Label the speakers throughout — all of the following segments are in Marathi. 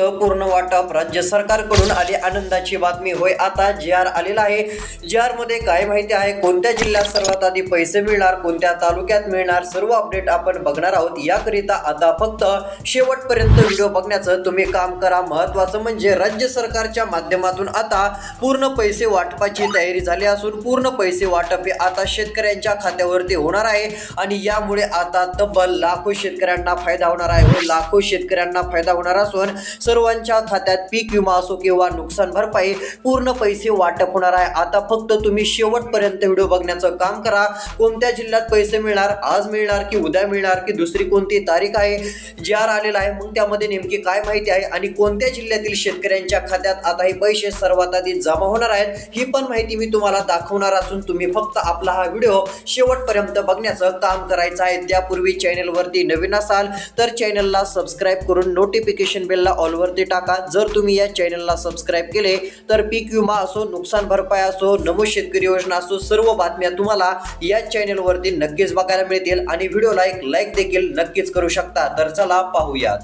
Speaker 1: पूर्ण वाटप राज्य सरकारकडून आली आनंदाची बातमी. होय, आता जी.आर. आलेला आहे. जी.आर. मध्ये काय माहिती आहे, कोणत्या जिल्ह्यात सर्वात आधी पैसे मिळणार, कोणत्या तालुक्यात मिळणार, सर्व अपडेट आपण बघणार आहोत. याकरिता आता फक्त शेवटपर्यंत व्हिडिओ बघण्याचं तुम्ही काम करा. महत्त्वाचं म्हणजे राज्य सरकारच्या माध्यमातून आता पूर्ण पैसे वाटपाची तयारी झाली असून पूर्ण पैसे वाटप हे आता शेतकऱ्यांच्या खात्यावरती होणार आहे आणि यामुळे आता तब्बल लाखो शेतकऱ्यांना फायदा होणार आहे. लाखो शेतकऱ्यांना फायदा होणार असून सर्वांच्या खात्यात पीक विमा असो किंवा नुकसान भरपाई पूर्ण पैसे वाटप होणार आहे. आता फक्त तुम्ही शेवटपर्यंत व्हिडिओ बघण्याचं काम करा. कोणत्या जिल्ह्यात पैसे मिळणार, आज मिळणार की उद्या मिळणार की दुसरी कोणती तारीख आहे, जी.आर. आलेला आहे, मग त्यामध्ये नेमकी काय माहिती आहे आणि कोणत्या जिल्ह्यातील शेतकऱ्यांच्या खात्यात आता हे पैसे सर्वात आधी जमा होणार आहेत, ही पण माहिती मी तुम्हाला दाखवणार असून तुम्ही फक्त आपला हा व्हिडिओ शेवटपर्यंत बघण्याचं काम करायचं आहे. त्यापूर्वी चॅनलवरती नवीन असाल तर चॅनलला सबस्क्राईब करून नोटिफिकेशन बेलला ऑल वरती टाका. जर तुम्ही या चॅनलला सबस्क्राईब केले तर पीक विमा असो, नुकसान भरपाई असो, नमो शेतकरी योजना असो, सर्व बातम्या तुम्हाला या चॅनलवरती नक्कीच बघायला मिळतील आणि व्हिडिओला एक लाईक देखील नक्कीच करू शकता. तर चला पाहूयात.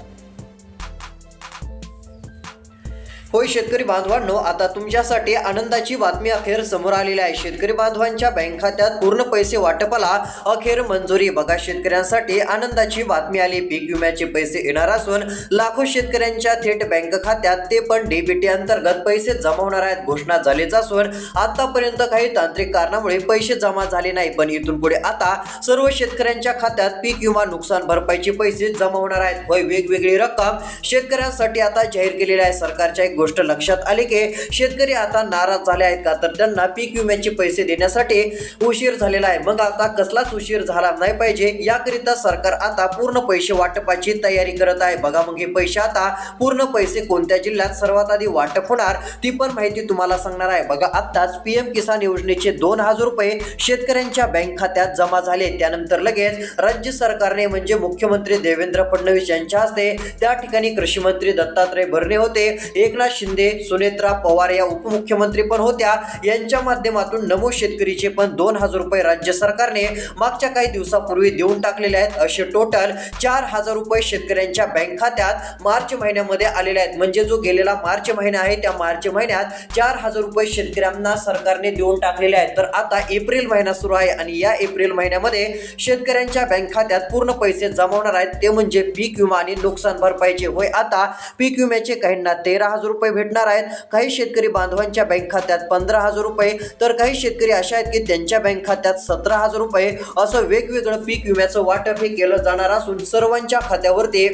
Speaker 1: होय शेतकरी बांधवांनो, आता तुमच्यासाठी आनंदाची बातमी अखेर समोर आलेली आहे. शेतकरी बांधवांच्या बँक खात्यात पूर्ण पैसे वाटपाला अखेर मंजुरी. बघा, शेतकऱ्यांसाठी आनंदाची बातमी आली. पीक विम्याचे पैसे येणार असून लाखो शेतकऱ्यांच्या थेट बँक खात्यात ते पण डीबीटी अंतर्गत पैसे जमा होणार आहेत. घोषणा झालीच असून आतापर्यंत काही तांत्रिक कारणामुळे पैसे जमा झाले नाही, पण इथून पुढे आता सर्व शेतकऱ्यांच्या खात्यात पीक विमा नुकसान भरपाईचे पैसे जमा होणार आहेत. होय, वेगवेगळी रक्कम शेतकऱ्यांसाठी आता जाहीर केलेली आहे. सरकारच्या एक गोष्ट लक्षात आली की शेतकरी आता नाराज झाले आहेत का, तर त्यांना पीक विम्याचे पैसे देण्यासाठी उशीर झालेला आहे. मग आता कसलाच उशीर झाला नाही पाहिजे याकरिता सरकार आता पूर्ण पैसे वाटपाची तयारी करत आहे. बघा, मग हे पैसे आता पूर्ण पैसे कोणत्या जिल्ह्यात सर्वात आधी वाटप होणार ती पण माहिती तुम्हाला सांगणार आहे. बघा, आताच पीएम किसान योजनेचे 2,000 रुपये शेतकऱ्यांच्या बँक खात्यात जमा झाले. त्यानंतर लगेच राज्य सरकारने म्हणजे मुख्यमंत्री देवेंद्र फडणवीस यांच्या हस्ते त्या ठिकाणी कृषी मंत्री दत्तात्रय भरणे होते, एकनाथ शिंदे, सुनेत्रा पवार या उपमुख्यमंत्री पण होत्या, यांच्या माध्यमातून नमो शेतकरीचे पण 2,000 रुपये राज्य सरकारने मागच्या काही दिवसापूर्वी देऊन टाकलेले आहेत. असे टोटल 4,000 रुपये शेतकऱ्यांच्या बँक खात्यात मार्च महिन्यामध्ये आलेले आहेत. म्हणजे जो गेलेला मार्च महिना आहे त्या मार्च महिन्यात 4,000 रुपये शेतकऱ्यांना सरकारने देऊन टाकलेले आहेत. तर आता एप्रिल महिना सुरू आहे आणि या एप्रिल महिन्यामध्ये शेतकऱ्यांच्या बँक खात्यात पूर्ण पैसे जमा होणार आहेत, ते म्हणजे पीक विमा आणि नुकसान भरपाईचे. होय, आता पीक विम्याचे काहींना 13,000 रुपये भेटणार आहेत, काही शेतकरी बांधवांच्या बँक खात्यात 15,000 रुपये, तर काही शेतकरी अशा आहेत की त्यांच्या बँक खात्यात 17,000 रुपये, असं वेगवेगळं पीक विम्याचं वाटप हे केलं जाणार असून सर्वांच्या खात्यावरती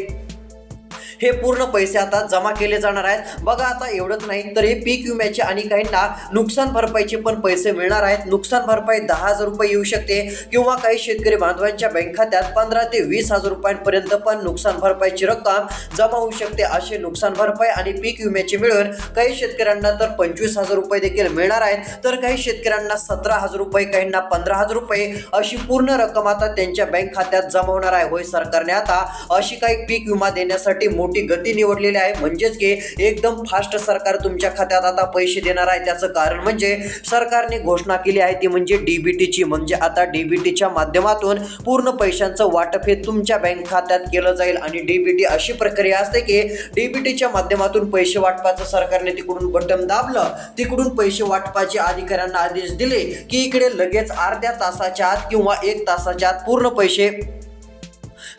Speaker 1: हे पूर्ण पैसे आता जमा केले जाणार आहेत. बघा, आता एवढंच नाही तर हे पीक विम्याचे आणि काहींना नुकसान भरपाईचे पण पैसे मिळणार आहेत. नुकसान भरपाई 10,000 रुपये येऊ शकते किंवा काही शेतकरी बांधवांच्या बँक खात्यात 15,000 ते 20,000 रुपयांपर्यंत पण नुकसान भरपाईची रक्कम जमा होऊ शकते. असे नुकसान भरपाई आणि पीक विम्याचे मिळून काही शेतकऱ्यांना तर 25,000 रुपये देखील मिळणार आहेत, तर काही शेतकऱ्यांना 17,000 रुपये, काहींना 15,000 रुपये अशी पूर्ण रक्कम आता त्यांच्या बँक खात्यात जमा होणार आहे. होय, सरकारने आता अशी काही पीक विमा देण्यासाठी मोठी गती निवडलेली आहे. म्हणजेच की एकदम फास्ट सरकार तुमच्या खात्यात आता पैसे देणार आहे. त्याचं कारण म्हणजे सरकारने घोषणा केली आहे ती म्हणजे डीबीटीची. म्हणजे आता डीबीटीच्या माध्यमातून पूर्ण पैशांचं वाटप हे तुमच्या बँक खात्यात केलं जाईल आणि डीबीटी अशी प्रक्रिया असते की डीबीटीच्या माध्यमातून पैसे वाटपाचं सरकारने तिकडून बटन दाबलं, तिकडून पैसे वाटपाचे अधिकाऱ्यांना आदेश दिले की इकडे लगेच अर्ध्या तासाच्या आत किंवा 1 तासाच्या आत पूर्ण पैसे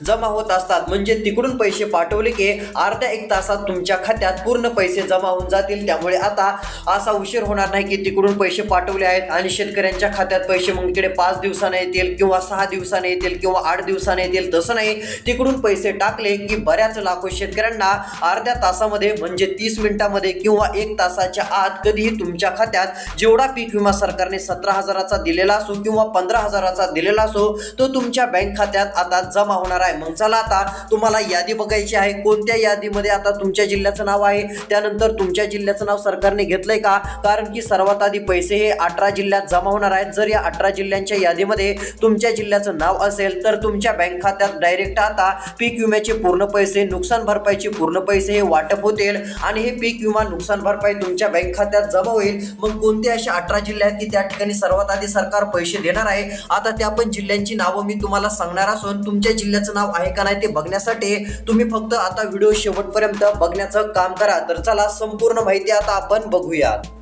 Speaker 1: जमा होत असतात. म्हणजे तिकडून पैसे पाठवले की अर्ध्या 1 तासात तुमच्या खात्यात पूर्ण पैसे जमा होऊन जातील. त्यामुळे आता असा उशीर होणार नाही की तिकडून पैसे पाठवले आहेत आणि शेतकऱ्यांच्या खात्यात पैसे मग इकडे 5 दिवसाने येतील किंवा 6 दिवसाने येतील किंवा 8 दिवसाने येतील. तसं नाही, तिकडून पैसे टाकले की बऱ्याच लाखो शेतकऱ्यांना अर्ध्या तासामध्ये म्हणजे 30 मिनिटांमध्ये किंवा 1 तासाच्या आत कधीही तुमच्या खात्यात जेवढा पीक विमा सरकारने 17,000चा दिलेला असो किंवा 15,000चा दिलेला असो तो तुमच्या बँक खात्यात आता जमा होणार आहे. मग चला, आता तुम्हाला यादी बघायची आहे. कोणत्या यादीमध्ये आता तुमच्या जिल्ह्याचं नाव आहे, त्यानंतर तुमच्या जिल्ह्याचं नाव सरकारने घेतलंय का, कारण की सर्वात आधी पैसे हे 18 जिल्ह्यात जमा होणार आहेत. जर या 18 जिल्ह्यांच्या यादीमध्ये तुमच्या जिल्ह्याचं नाव असेल तर तुमच्या बँक खात्यात डायरेक्ट आता पीक विम्याचे पूर्ण पैसे, नुकसान भरपाईचे पूर्ण पैसे हे वाटप होतील आणि हे पीक विमा नुकसान भरपाई तुमच्या बँक खात्यात जमा होईल. मग कोणते असे 18 जिल्हे आहेत की त्या ठिकाणी सर्वात आधी सरकार पैसे देणार आहे, आता त्या पण जिल्ह्यांची नावं मी तुम्हाला सांगणार असून तुमच्या जिल्ह्याचं तुमचं नाव आहे का नाही ते बघण्यासाठी तुम्ही फक्त आता व्हिडिओ शेवटपर्यंत बघण्याचं काम करा. तर चला संपूर्ण माहिती आता आपण बघूयात.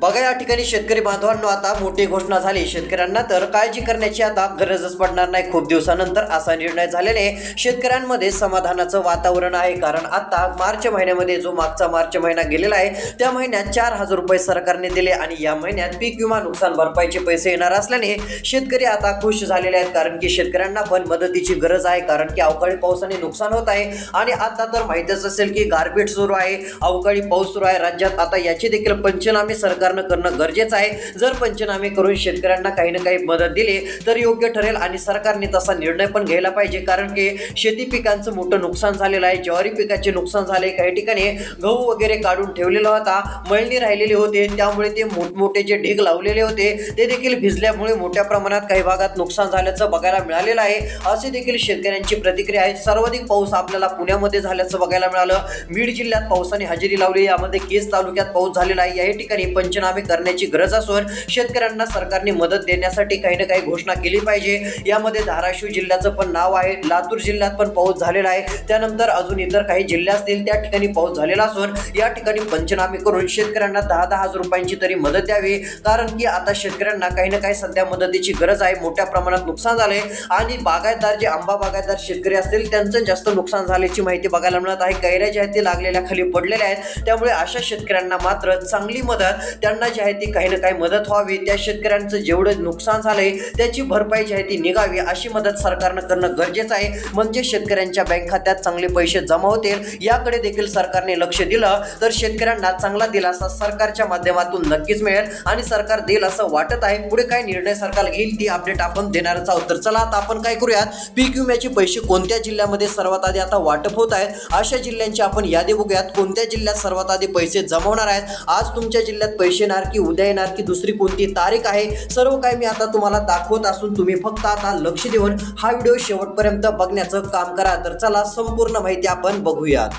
Speaker 1: बघा या ठिकाणी शेतकरी बांधवांनो आता मोठी घोषणा झाली. शेतकऱ्यांना तर काळजी करण्याची आता गरजच पडणार नाही. खूप दिवसानंतर असा निर्णय झाल्याने शेतकऱ्यांमध्ये समाधानाचं वातावरण आहे. कारण आता मार्च महिन्यामध्ये जो मागचा मार्च महिना गेलेला आहे त्या महिन्यात 4,000 रुपये सरकारने दिले आणि या महिन्यात पीक विमा नुकसान भरपाईचे पैसे येणार असल्याने शेतकरी आता खुश झालेले आहेत. कारण की शेतकऱ्यांना पण मदतीची गरज आहे. कारण की अवकाळी पावसाने नुकसान होत आहे आणि आता तर माहितीच असेल की गारपीट सुरू आहे, अवकाळी पाऊस सुरू आहे राज्यात. आता याची देखील पंचनामे सरकार करणं गरजेचं आहे. जर पंचनामे करून शेतकऱ्यांना काही ना काही मदत दिली तर योग्य ठरेल आणि सरकारने तसा निर्णय पण घ्यायला पाहिजे. कारण की शेती पिकांचं मोठं नुकसान झालेलं आहे. ज्वारी पिकाचे नुकसान झाले, काही ठिकाणी गहू वगैरे काढून ठेवलेला होता, मळणी राहिलेले होते, त्यामुळे ते मोठमोठे जे ढीग लावलेले होते ते देखील भिजल्यामुळे मोठ्या प्रमाणात काही भागात नुकसान झाल्याचं बघायला मिळालेलं आहे. असे देखील शेतकऱ्यांची प्रतिक्रिया आहे. सर्वाधिक पाऊस आपल्याला पुण्यामध्ये झाल्याचं बघायला मिळालं. बीड जिल्ह्यात पावसाने हजेरी लावली, यामध्ये केज तालुक्यात पाऊस झालेला आहे. याही ठिकाणी पंचनामे करण्याची गरज असून शेतकऱ्यांना सरकारने मदत देण्यासाठी काही ना काही घोषणा केली पाहिजे. यामध्ये धाराशिव जिल्ह्याचं पण नाव आहे, लातूर जिल्ह्यात पण पाऊस झालेला आहे, त्यानंतर अजून इतर काही जिल्हे असतील त्या ठिकाणी पाऊस झालेला असून या ठिकाणी पंचनामे करून शेतकऱ्यांना 10,000 रुपयांची तरी मदत द्यावी. कारण की आता शेतकऱ्यांना काही ना काही सध्या मदतीची गरज आहे. मोठ्या प्रमाणात नुकसान झाले आणि बागायतदार जे आंबा बागायतदार शेतकरी असतील त्यांचं जास्त नुकसान झाल्याची माहिती बघायला मिळत आहे. कैऱ्या ज्या आहेत ते लागलेल्या खाली पडलेल्या आहेत. त्यामुळे अशा शेतकऱ्यांना मात्र चांगली मदत, त्यांना जी आहे ती काही ना काही मदत व्हावी. त्या शेतकऱ्यांचं जेवढं नुकसान झालंय त्याची भरपाई जी आहे ती निघावी अशी मदत सरकारनं करणं गरजेचं आहे. म्हणजे शेतकऱ्यांच्या बँक खात्यात चांगले पैसे जमा होतील. याकडे देखील सरकारने लक्ष दिलं तर शेतकऱ्यांना चांगला दिलासा सरकारच्या माध्यमातून नक्कीच मिळेल आणि सरकार देईल असं वाटत आहे. पुढे काय निर्णय सरकार घेईल ती अपडेट आपण देणारच आहोत. तर चला आता आपण काय करूयात, पीक विम्याचे पैसे कोणत्या जिल्ह्यामध्ये सर्वात आधी आता वाटप होत आहेत अशा जिल्ह्यांची आपण यादी बघूयात. कोणत्या जिल्ह्यात सर्वात आधी पैसे जमा होणार आहेत, आज तुमच्या जिल्ह्यात पैसे येणार की उद्या येणार की दुसरी कोणती तारीख आहे, सर्व काही मी आता तुम्हाला दाखवत असून तुम्ही फक्त आता लक्ष देऊन हा व्हिडिओ शेवटपर्यंत बघण्याचं काम करा. तर चला संपूर्ण माहिती आपण बघूयात.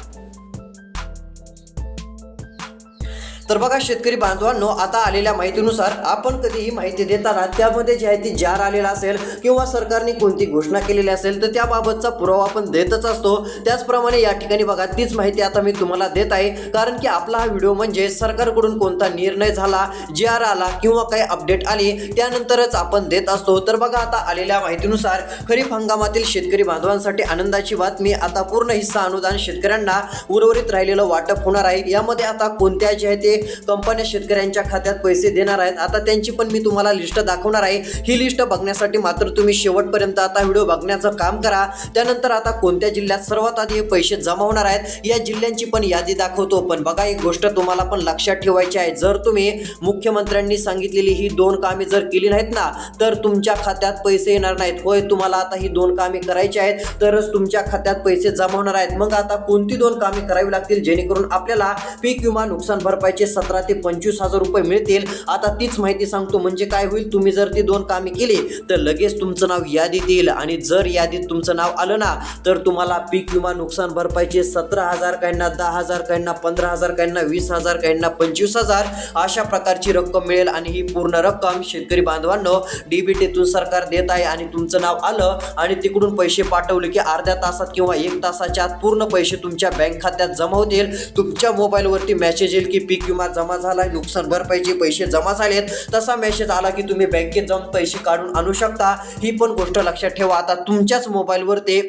Speaker 1: तर बघा शेतकरी बांधवांनो, आता आलेल्या माहितीनुसार आपण कधीही माहिती देताना त्यामध्ये जे आहे ती जार आलेला असेल किंवा सरकारने कोणती घोषणा केलेली असेल तर त्याबाबतचा पुरावा आपण देतच असतो. त्याचप्रमाणे या ठिकाणी बघा तीच माहिती आता मी तुम्हाला देत आहे. कारण की आपला हा व्हिडिओ म्हणजे सरकारकडून कोणता निर्णय झाला, जार आला किंवा काही अपडेट आली त्यानंतरच आपण देत असतो. तर बघा आता आलेल्या माहितीनुसार खरीप हंगामातील शेतकरी बांधवांसाठी आनंदाची बातमी. आता पूर्ण हिस्सा अनुदान शेतकऱ्यांना उर्वरित राहिलेलं वाटप होणार आहे. यामध्ये आता कोणत्या जे आहे ते कंपन्या शेतकऱ्यांच्या खात्यात पैसे देणार आहेत आता त्यांची पण मी तुम्हाला लिस्ट दाखवणार आहे. ही लिस्ट बघण्यासाठी मात्र तुम्ही शेवटपर्यंत आता व्हिडिओ बघण्याचं काम करा. त्यानंतर आता कोणत्या जिल्ह्यात सर्वात आधी हे पैसे जमा होणार आहेत या जिल्ह्यांची पण यादी दाखवतो. पण बघा एक गोष्ट तुम्हाला पण लक्षात ठेवायची आहे, जर तुम्ही मुख्यमंत्र्यांनी सांगितलेली ही 2 कामे जर केली नाहीत ना तर तुमच्या खात्यात पैसे येणार नाहीत. होय, तुम्हाला आता ही 2 कामे करायची आहेत तरच तुमच्या खात्यात पैसे जमा होणार आहेत. मग आता कोणती 2 कामे करावी लागतील जेणेकरून आपल्याला पीक विमा नुकसान भरपाईचे 17,000 ते 25,000 रुपये मिळतील. आता तीच माहिती सांगतो. म्हणजे काय होईल, तुम्ही जर ती 2 कामे केली तर लगेच तुमचं नाव यादीत येईल आणि जर यादीत तुमचं नाव आलं ना तर तुम्हाला पीक विमा नुकसान भरपाईचे 17,000, काहींना 10,000, काहींना 15,000, काहींना 20,000, काहींना 25,000 अशा प्रकारची रक्कम मिळेल. आणि ही पूर्ण रक्कम शेतकरी बांधवांनो डीबीटीतून सरकार देत आहे. आणि तुमचं नाव आलं आणि तिकडून पैसे पाठवले की अर्ध्या तासात किंवा 1 तासाच्या आत पूर्ण पैसे तुमच्या बँक खात्यात जमा होतील. तुमच्या मोबाईलवरती मेसेज येईल की पीक विमा जमा झालाय, नुकसान भरपाईचे पैसे जमा झालेत. तसा मेसेज आला की तुम्ही बँकेत जाऊन पैसे काढून आणू शकता. ही पण गोष्ट लक्षात ठेवा. आता तुमच्याच मोबाईलवर ते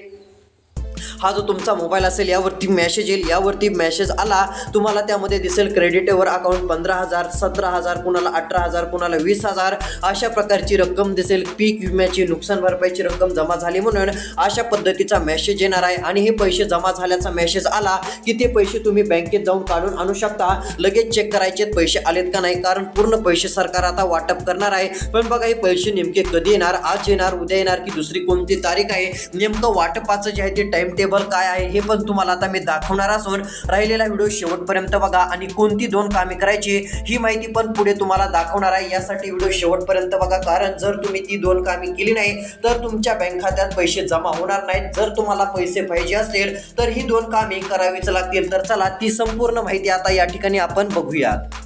Speaker 1: हा जो तुमचा मोबाईल असेल यावरती मेसेज येईल. यावरती मेसेज आला तुम्हाला त्यामध्ये दिसेल क्रेडिटवर अकाउंट 15,000, 17,000, कुणाला 18,000, कुणाला 20,000 अशा प्रकारची रक्कम दिसेल. पीक विम्याची नुकसान भरपाईची रक्कम जमा झाली म्हणून अशा पद्धतीचा मेसेज येणार आहे. आणि हे पैसे जमा झाल्याचा मेसेज आला की ते पैसे तुम्ही बँकेत जाऊन काढून आणू शकता. लगेच चेक करायचे पैसे आलेत का नाही, कारण पूर्ण पैसे सरकार आता वाटप करणार आहे. पण बघा हे पैसे नेमके कधी येणार, आज येणार, उद्या येणार की दुसरी कोणती तारीख आहे, नेमकं वाटपाचं जे आहे ते टाइम टेबल काय आहे हे पण तुम्हाला आता मी दाखवणार असून राहिलेला व्हिडिओ शेवटपर्यंत बघा. आणि कोणती 2 कामे करायची ही माहिती पण पुढे तुम्हाला दाखवणार आहे. यासाठी व्हिडिओ शेवटपर्यंत बघा, कारण जर तुम्ही ती 2 कामे केली नाही तर तुमच्या बँक खात्यात पैसे जमा होणार नाहीत. जर तुम्हाला पैसे पाहिजे असतील तर ही 2 कामे करावीच लागतील. तर चला ती संपूर्ण माहिती आता या ठिकाणी आपण बघूयात.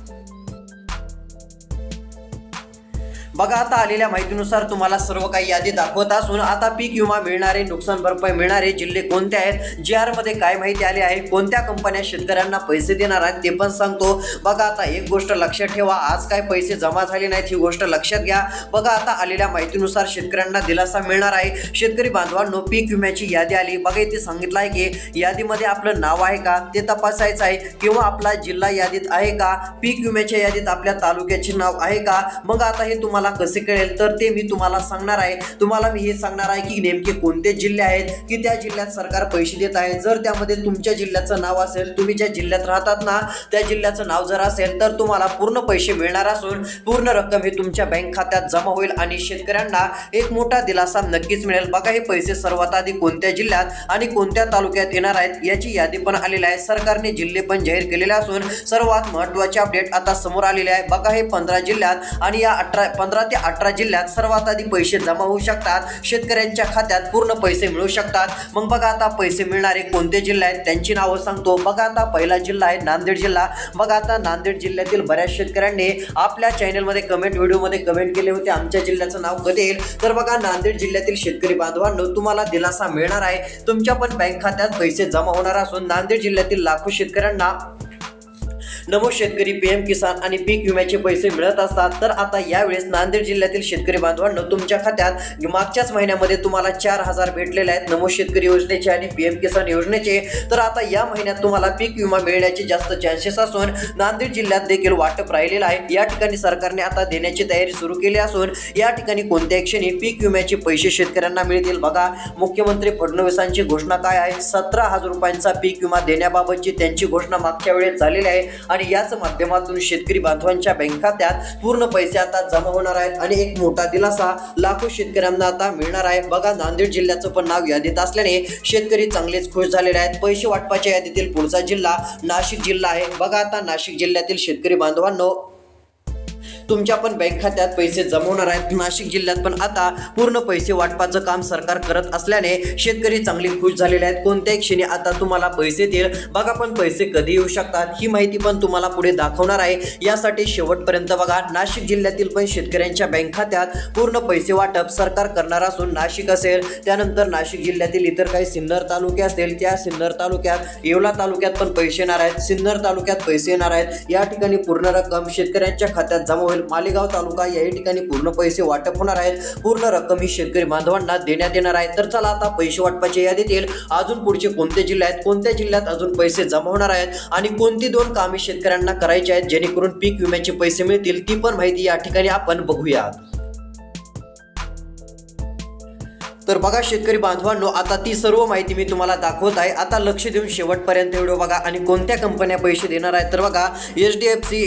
Speaker 1: बघा आता आलेल्या माहितीनुसार तुम्हाला सर्व काही यादी दाखवत असून आता पीक विमा मिळणारे, नुकसान भरपाई मिळणारे जिल्हे कोणते आहेत, GR मध्ये काय माहिती आली आहे, कोणत्या कंपन्या शेतकऱ्यांना पैसे देणार आहेत ते पण सांगतो. बघा आता एक गोष्ट लक्षात ठेवा, आज काय पैसे जमा झाले नाहीत ही गोष्ट लक्षात घ्या. बघा आता आलेल्या माहितीनुसार शेतकऱ्यांना दिलासा मिळणार आहे. शेतकरी बांधवांनो, पीक विम्याची यादी आली. बघा इथे सांगितलं आहे की यादीमध्ये आपलं नाव आहे का ते तपासायचं आहे, किंवा आपला जिल्हा यादीत आहे का, पीक विम्याच्या यादीत आपल्या तालुक्याचे नाव आहे का. मग आता हे तुम्हाला कसे कळेल तर ते मी तुम्हाला सांगणार आहे. तुम्हाला मी हे सांगणार आहे की नेमके कोणते जिल्हे आहेत की त्या जिल्ह्यात सरकार पैसे देत आहे. जर त्यामध्ये तुमच्या जिल्ह्याचं नाव असेल, तुम्ही ज्या जिल्ह्यात राहतात ना त्या जिल्ह्याचं नाव जर असेल तर तुम्हाला पूर्ण पैसे मिळणार असून पूर्ण रक्कम ही तुमच्या बँक खात्यात जमा होईल आणि शेतकऱ्यांना एक मोठा दिलासा नक्कीच मिळेल. बघा हे पैसे सर्वात आधी कोणत्या जिल्ह्यात आणि कोणत्या तालुक्यात येणार आहेत याची यादी पण आलेली आहे. सरकारने जिल्हे पण जाहीर केलेले असून सर्वात महत्त्वाचे अपडेट आता समोर आलेले आहे. बघा हे 15 जिल्ह्यात आणि या 15 ते 18 जिल्ह्यात सर्वात आधी पैसे जमा होऊ शकतात. शेतकऱ्यांच्या खात्यात पूर्ण पैसे मिळू शकतात. मग बघा आता पैसे मिळणारे कोणते जिल्हे आहेत त्यांची नावं सांगतो. बघा आता पहिला जिल्हा आहे नांदेड जिल्हा. बघा आता नांदेड जिल्ह्यातील बऱ्याच शेतकऱ्यांनी आपल्या चॅनलमध्ये व्हिडिओमध्ये कमेंट केले होते आमच्या जिल्ह्याचं नाव कधी येईल. तर बघा नांदेड जिल्ह्यातील शेतकरी बांधवांनो, तुम्हाला दिलासा मिळणार आहे. तुमच्या पण बँक खात्यात पैसे जमा होणार असून नांदेड जिल्ह्यातील लाखो शेतकऱ्यांना नमो शेतकरी, PM किसान आणि पीक विम्याचे पैसे मिळत असतात. तर आता यावेळेस नांदेड जिल्ह्यातील शेतकरी बांधवांनो, तुमच्या खात्यात मागच्याच महिन्यामध्ये तुम्हाला 4,000 भेटलेले आहेत नमो शेतकरी योजनेचे आणि PM किसान योजनेचे. तर आता या महिन्यात तुम्हाला पीक विमा मिळण्याचे जास्त चान्सेस असून नांदेड जिल्ह्यात देखील वाटप राहिलेलं आहे. या ठिकाणी सरकारने आता देण्याची तयारी सुरू केली असून या ठिकाणी कोणत्या क्षणी पीक विम्याचे पैसे शेतकऱ्यांना मिळतील. बघा मुख्यमंत्री फडणवीसांची घोषणा काय आहे, 17,000 रुपयांचा पीक विमा देण्याबाबतची त्यांची घोषणा मागच्या वेळेस झालेली आहे आणि याच माध्यमातून शेतकरी बांधवांच्या बँक खात्यात पूर्ण पैसे आता जमा होणार आहेत आणि एक मोठा दिलासा लाखो शेतकऱ्यांना आता मिळणार आहे. बघा नांदेड जिल्ह्याचं पण नाव यादीत असल्याने शेतकरी चांगलेच खुश झालेले आहेत. पैसे वाटपाच्या यादीतील पुढचा जिल्हा नाशिक जिल्हा आहे. बघा आता नाशिक जिल्ह्यातील शेतकरी बांधवांनो, तुमच्या पण बँक खात्यात पैसे जमवणार आहेत. नाशिक जिल्ह्यात पण आता पूर्ण पैसे वाटपाचं काम सरकार करत असल्याने शेतकरी चांगले खुश झालेले आहेत. कोणत्याही क्षणी आता तुम्हाला पैसे देईल. बघा पण पैसे कधी येऊ शकतात ही माहिती पण तुम्हाला पुढे दाखवणार आहे. यासाठी शेवटपर्यंत बघा. नाशिक जिल्ह्यातील पण शेतकऱ्यांच्या बँक खात्यात पूर्ण पैसे वाटप सरकार करणार असून नाशिक असेल, त्यानंतर नाशिक जिल्ह्यातील इतर काही सिन्नर तालुके असतील, त्या सिन्नर तालुक्यात, येवला तालुक्यात पण पैसे येणार आहेत, सिन्नर तालुक्यात पैसे येणार आहेत. या ठिकाणी पूर्ण रक्कम शेतकऱ्यांच्या खात्यात जमा होईल. मालेगाव तालुका याही ठिकाणी पूर्ण पैसे वाटप होणार आहेत. पूर्ण रक्कम ही शेतकरी बांधवांना देण्यात येणार आहे. तर चला आता पैसे वाटपाच्या यादीतील अजून पुढचे कोणते जिल्हे आहेत, कोणत्या जिल्ह्यात अजून पैसे जमा होणार आहेत आणि कोणती 2 कामे शेतकऱ्यांना करायची आहेत जेणेकरून पीक विम्याचे पैसे मिळतील ती पण माहिती या ठिकाणी आपण बघूया. तर बघा शेतकरी बांधवांनो, आता ती सर्व माहिती मी तुम्हाला दाखवत आहे. आता लक्ष देऊन शेवटपर्यंत व्हिडिओ बघा आणि कोणत्या कंपन्या पैसे देणार आहेत. तर बघा HDFC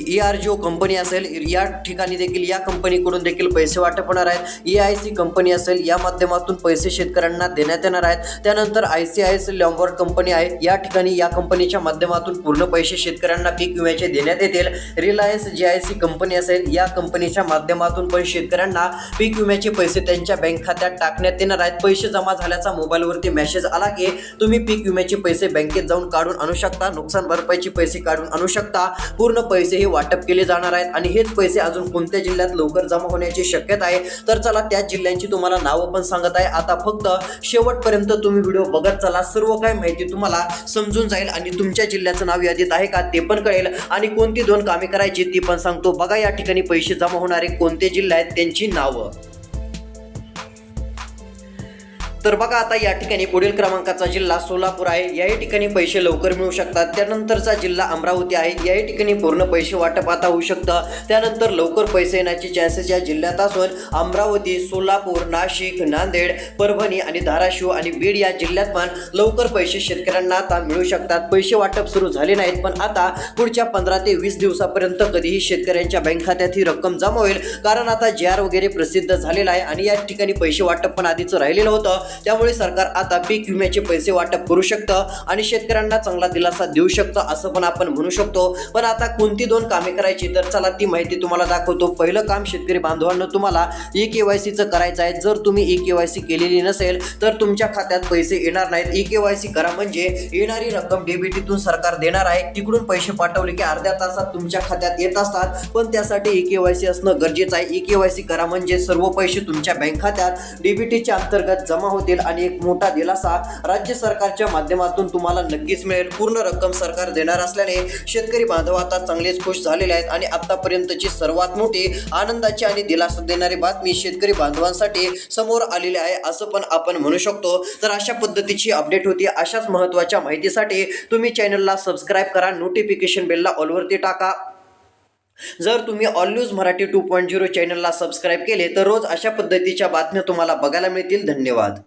Speaker 1: ERGO कंपनी असेल, या ठिकाणी देखील या कंपनीकडून देखील पैसे वाटप होणार आहेत. EIC कंपनी असेल, या माध्यमातून पैसे शेतकऱ्यांना देण्यात येणार आहेत. त्यानंतर ICICI लॉम्बार्ड कंपनी आहे, या ठिकाणी या कंपनीच्या माध्यमातून पूर्ण पैसे शेतकऱ्यांना पीक विम्याचे देण्यात येतील. रिलायन्स GIC कंपनी असेल, या कंपनीच्या माध्यमातून पण शेतकऱ्यांना पीक विम्याचे पैसे त्यांच्या बँक खात्यात टाकण्यात देणार आहेत. पैसे जमा झाल्याचा मोबाईलवरती मेसेज आला की तुम्ही पीक विम्याचे पैसे बँकेत जाऊन काढून आणू शकता, नुकसान भरपाईचे पैसे काढून आणू शकता. पूर्ण पैसे हे वाटप केले जाणार आहेत आणि हेच पैसे अजून कोणत्या जिल्ह्यात लवकर जमा होण्याची शक्यता आहे. तर चला त्या जिल्ह्यांची तुम्हाला नावं पण सांगत आहे. आता फक्त शेवटपर्यंत तुम्ही व्हिडिओ बघत चला. सर्व काही माहिती तुम्हाला समजून जाईल आणि तुमच्या जिल्ह्याचं नाव यादीत आहे का ते पण कळेल आणि कोणती 2 कामे करायची ती पण सांगतो. बघा या ठिकाणी पैसे जमा होणारे कोणते जिल्हे आहेत त्यांची नावं. तर बघा आता या ठिकाणी पुढील क्रमांकाचा जिल्हा सोलापूर आहे, याही ठिकाणी पैसे लवकर मिळू शकतात. त्यानंतरचा जिल्हा अमरावती आहे, याही ठिकाणी पूर्ण पैसे वाटप आता होऊ शकतं. त्यानंतर लवकर पैसे येण्याचे चान्सेस या जिल्ह्यात असून अमरावती, सोलापूर, नाशिक, नांदेड, परभणी आणि धाराशिव आणि बीड या जिल्ह्यात पण लवकर पैसे शेतकऱ्यांना आता मिळू शकतात. पैसे वाटप सुरू झाले नाहीत, पण आता पुढच्या 15 ते 20 दिवसापर्यंत कधीही शेतकऱ्यांच्या बँक खात्यात ही रक्कम जमा होईल. कारण आता JR वगैरे प्रसिद्ध झालेला आहे आणि या ठिकाणी पैसे वाटप पण आधीच राहिलेलं होतं. त्यामुळे सरकार आता पीक विम्याचे पैसे वाटप करू शकतं आणि शेतकऱ्यांना चांगला दिलासा देऊ शकतं असं पण आपण म्हणू शकतो. पण आता कोणती 2 कामे करायची, तर चला ती माहिती तुम्हाला दाखवतो. पहिलं काम शेतकरी बांधवांनो, तुम्हाला ई-केवायसीचं करायचं आहे. जर तुम्ही ई-केवायसी केलेली नसेल तर तुमच्या खात्यात पैसे येणार नाहीत. ई-केवायसी करा म्हणजे येणारी रक्कम डीबीटीतून सरकार देणार आहे, तिकडून पैसे पाठवले की अर्ध्या तासात तुमच्या खात्यात येत असतात. पण त्यासाठी ई-केवायसी असणं गरजेचं आहे. ई-केवायसी करा म्हणजे सर्व पैसे तुमच्या बँक खात्यात डीबीटीच्या अंतर्गत जमा होतील आणि एक मोठा दिलासा राज्य सरकारच्या माध्यमातून तुम्हाला नक्कीच मिळेल. पूर्ण रक्कम सरकार देणार असल्याने शेतकरी बांधव आता चांगलेच खुश झालेले आहेत आणि आतापर्यंतची सर्वात मोठी आनंदाची आणि दिलासा देणारी बातमी शेतकरी बांधवांसाठी समोर आलेली आहे असं पण आपण म्हणू शकतो. तर अशा पद्धतीची अपडेट होती. अशाच महत्त्वाच्या माहितीसाठी तुम्ही चॅनलला सबस्क्राईब करा, नोटिफिकेशन बेलला ऑलवरती टाका. जर तुम्ही ऑल न्यूज मराठी 2.0 चॅनलला सबस्क्राईब केले तर रोज अशा पद्धतीच्या बातम्या तुम्हाला बघायला मिळतील. धन्यवाद.